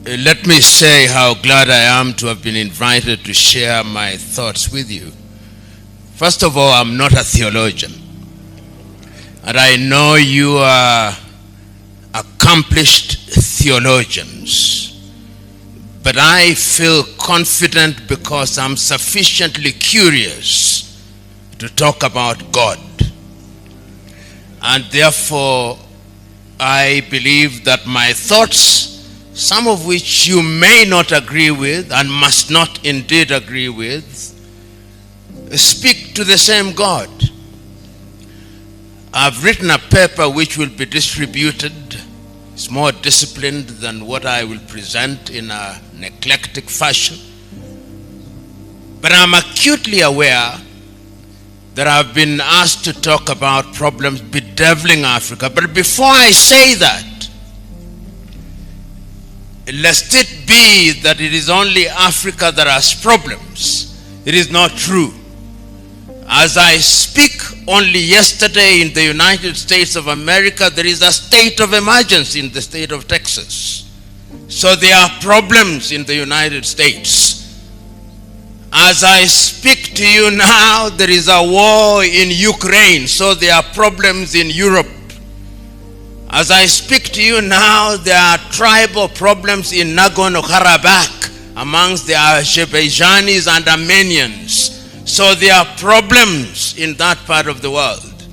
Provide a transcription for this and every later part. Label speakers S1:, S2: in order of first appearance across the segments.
S1: Let me say how glad I am to have been invited to share my thoughts with you. First of all, I'm not a theologian. And I know you are accomplished theologians. But I feel confident because I'm sufficiently curious to talk about God. And therefore, I believe that my thoughts, some of which you may not agree with and must not indeed agree with, speak to the same God. I've written a paper which will be distributed. It's more disciplined than what I will present in an eclectic fashion. But I'm acutely aware that I've been asked to talk about problems bedeviling Africa. But before I say that, lest it be that it is only Africa that has problems, it is not true. As I speak, only yesterday in the United States of America, there is a state of emergency in the state of Texas. So there are problems in the United States. As I speak to you now, there is a war in Ukraine, so there are problems in Europe. As I speak to you now, there are tribal problems in Nagorno-Karabakh amongst the Azerbaijanis and Armenians. So there are problems in that part of the world.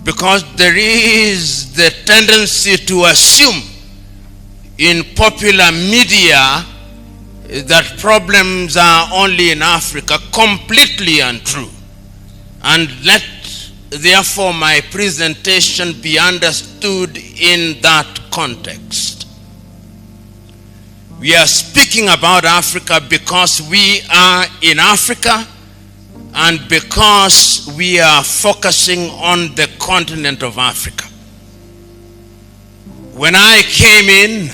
S1: Because there is the tendency to assume in popular media that problems are only in Africa, completely untrue. And let therefore my presentation be understood in that context. We are speaking about Africa because we are in Africa and because we are focusing on the continent of Africa. When I came in,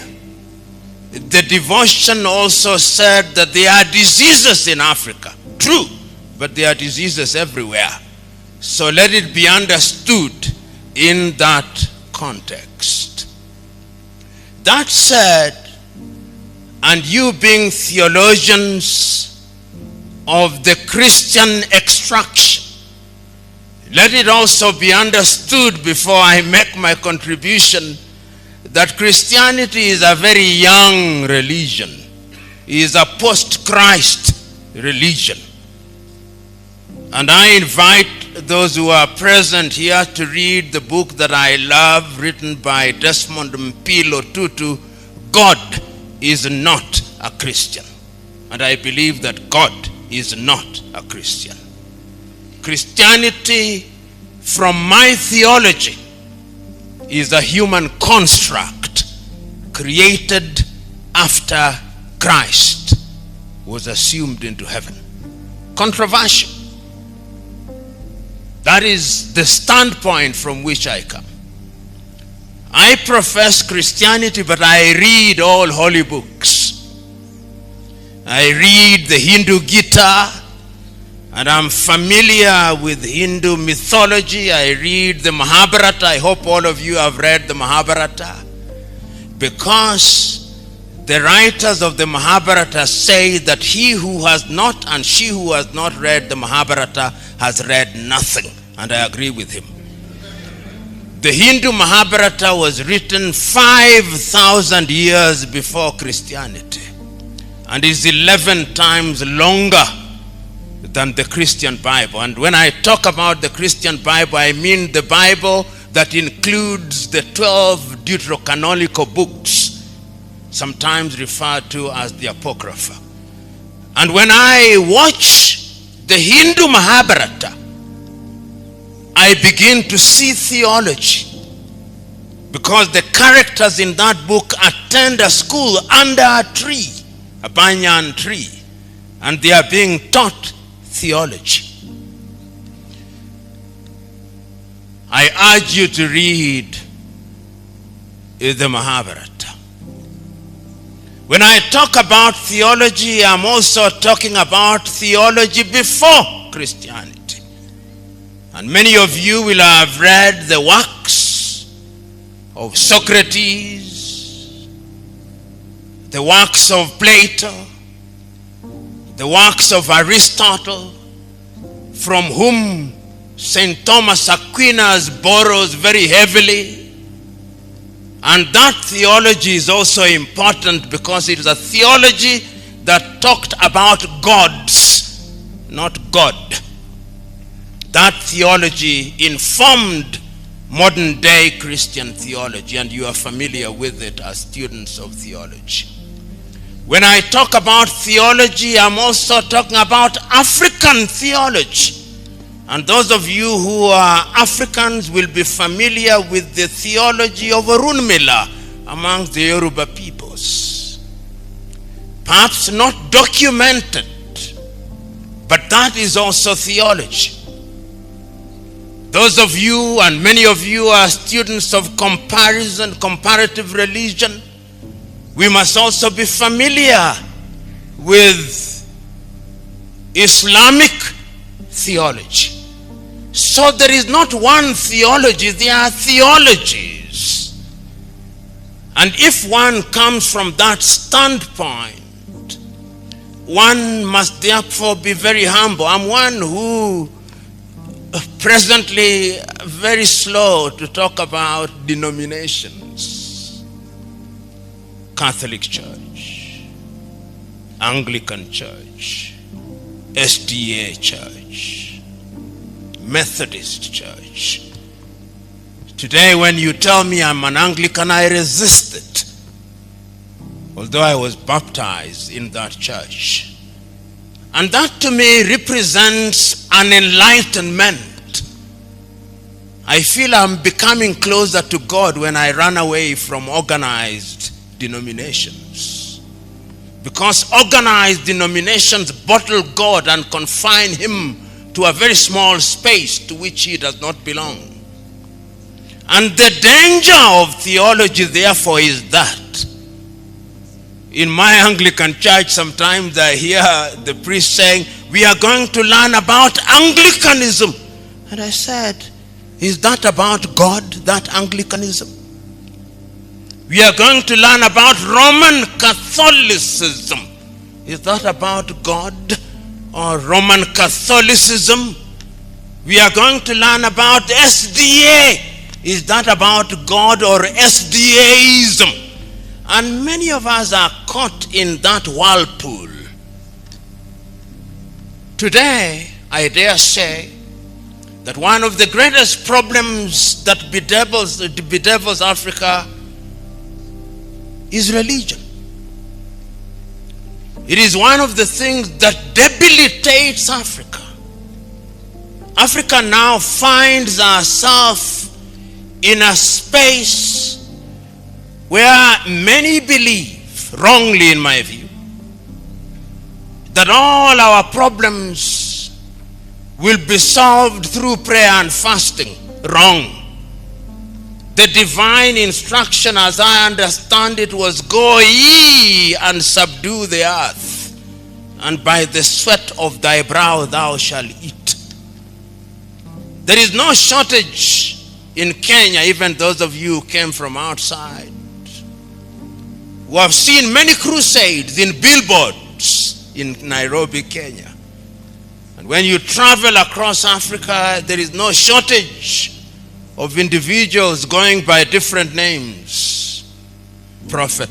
S1: the devotion also said that there are diseases in Africa. True, but there are diseases everywhere. So let it be understood in that context. That said, and you being theologians of the Christian extraction, let it also be understood before I make my contribution that Christianity is a very young religion. It is a post-Christ religion. And I invite those who are present here to read the book that I love, written by Desmond PLO Tutu, God is not a Christian. And I believe that God is not a Christian. Christianity, from my theology, is a human construct created after Christ was assumed into heaven. Controversial. That is the standpoint from which I come. I profess Christianity, but I read all holy books. I read the Hindu Gita, and I'm familiar with Hindu mythology. I read the Mahabharata. I hope all of you have read the Mahabharata, because the writers of the Mahabharata say that he who has not and she who has not read the Mahabharata has read nothing. And I agree with him. The Hindu Mahabharata was written 5,000 years before Christianity and is 11 times longer than the Christian Bible. And when I talk about the Christian Bible, I mean the Bible that includes the 12 deuterocanonical books, sometimes referred to as the Apocrypha. And when I watch the Hindu Mahabharata, I begin to see theology, because the characters in that book attend a school under a tree, a banyan tree, and they are being taught theology. I urge you to read the Mahabharata. When I talk about theology, I'm also talking about theology before Christianity. And many of you will have read the works of Socrates, the works of Plato, the works of Aristotle, from whom St. Thomas Aquinas borrows very heavily. And that theology is also important because it is a theology that talked about gods, not God. That theology informed modern day Christian theology, and you are familiar with it as students of theology. When I talk about theology, I'm also talking about African theology. And those of you who are Africans will be familiar with the theology of Orunmila among the Yoruba peoples. Perhaps not documented, but that is also theology. Those of you, and many of you, are students of comparative religion. We must also be familiar with Islamic theology. So there is not one theology, there are theologies. And if one comes from that standpoint, one must therefore be very humble. I'm one who presently very slow to talk about denominations. Catholic Church, Anglican Church, SDA Church, Methodist Church. Today when you tell me I'm an Anglican, I resist it. Although I was baptized in that church. And that to me represents an enlightenment. I feel I'm becoming closer to God when I run away from organized denominations. Because organized denominations bottle God and confine him to a very small space to which he does not belong. And the danger of theology therefore is that in my Anglican church sometimes I hear the priest saying, we are going to learn about Anglicanism. And I said, is that about God, that Anglicanism? We are going to learn about Roman Catholicism. Is that about God or Roman Catholicism? We are going to learn about SDA. Is that about God or SDAism? And many of us are caught in that whirlpool. Today, I dare say that one of the greatest problems that bedevils Africa is religion. It is one of the things that debilitates Africa. Africa now finds herself in a space where many believe, wrongly in my view, that all our problems will be solved through prayer and fasting. Wrong. The divine instruction, as I understand it, was go ye and subdue the earth, and by the sweat of thy brow thou shalt eat. There is no shortage in Kenya, even those of you who came from outside, who have seen many crusades in billboards in Nairobi, Kenya. And when you travel across Africa, there is no shortage of individuals going by different names. Prophet,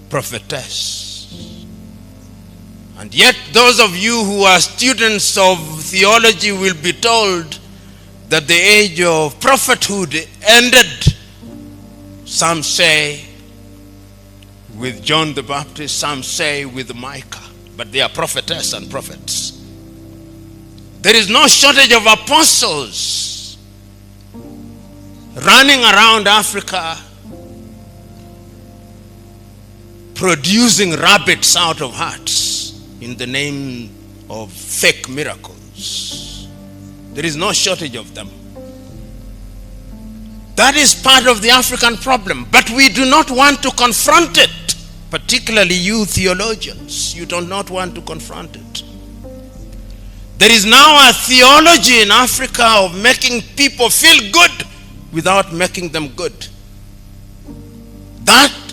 S1: prophetess. And yet those of you who are students of theology will be told that the age of prophethood ended, some say with John the Baptist, some say with Micah, but they are prophetess and prophets. There is no shortage of apostles running around Africa producing rabbits out of hats in the name of fake miracles. There is no shortage of them. That is part of the African problem, but we do not want to confront it. Particularly you theologians, you do not want to confront it. There is now a theology in Africa of making people feel good without making them good. That